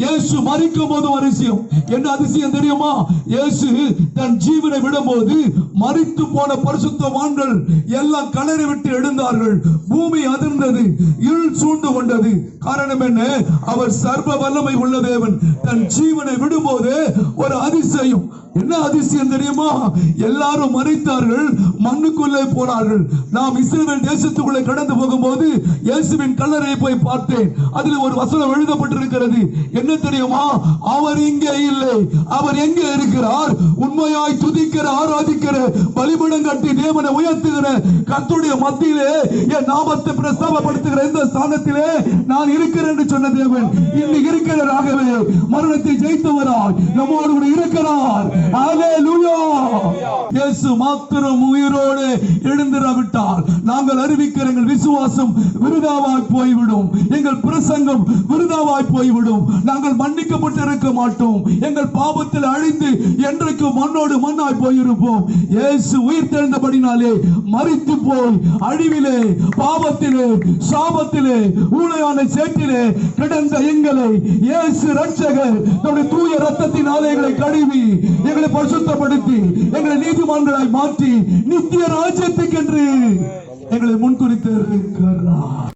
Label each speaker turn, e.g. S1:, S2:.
S1: இயேசு மரிக்கும் போது அதிசயம். என்ன அதிசயம் தெரியுமா? இயேசு தன் ஜீவனை விடும்போது மரித்து போன பரிசுத்தவான்கள் எல்லாம் கலரை விட்டு எழுந்தார்கள். பூமி அதிர்ந்தது, இருள் சூழ்ந்து கொண்டது. காரணம் என்ன? அவர் சர்வ வல்லமை உள்ள தேவன். தன் ஜீவனை விடும்போது ஒரு அதிசயம். என்ன அதிசயம் தெரியுமா? எல்லாரும் மரித்தார்கள், மண்ணுக்குள்ளே போனார்கள். நாம் இஸ்ரவேல் தேசத்துக்குள்ளே கடந்து போகும்போது இயேசுவின் கல்லறையை போய் பார்த்தேன். அதில் ஒரு வசனம் எழுதப்பட்டிருக்கிறது. என்ன தெரியுமா? அவர் இங்கே இல்லை. அவர் எங்கே இருக்கிறார்? உண்மையாய் துதிக்கிற, ஆராதிக்கிற, பலிபீடம் கட்டி தேவனை உயர்த்துகிற கர்த்தருடைய மத்தியிலே என் நாமத்தை பிரஸ்தாபப்படுத்துகிற இந்த ஸ்தானத்திலே நான் இருக்கிறேன் என்று சொன்ன தேவன் இன்னைக்கு இருக்கிறாராகவே மரணத்தை ஜெயித்தவராய் நம்மோடு கூட இருக்கிறார். ஹல்லேலூயா! இயேசு மாத்திரம் உயிரோடு எழுந்திராவிட்டால் நாங்கள் அறிவிக்கிற எங்கள் விசுவாசம் விருதாவாய் போய்விடும். எங்கள் பிரசங்கம் விருதாவாய் போய்விடும். நாங்கள் மன்னிக்கப்பட்டிருக்க மாட்டோம். எங்கள் பாவத்தில் அழிந்து என்றைக்கு மண்ணோடு மண்ணாய் போயிருப்போம். இயேசு உயிர் தெழுந்தபடினாலே மரித்து போய் அழிவிலே, பாவத்திலே, சாபத்திலே, ஊழையான சேற்றிலே கிடந்த எங்களை இயேசு ரட்சகர் தன்னுடைய தூய இரத்தத்தின் ஆலைகளை கழுவி எங்களை பரிசுத்தப்படுத்தி எங்களை நீதிமான்களாய் மாற்றி நித்திய ராஜ்யத்துக்கென்று எங்களை முன்குறித்து இருக்கிறார்.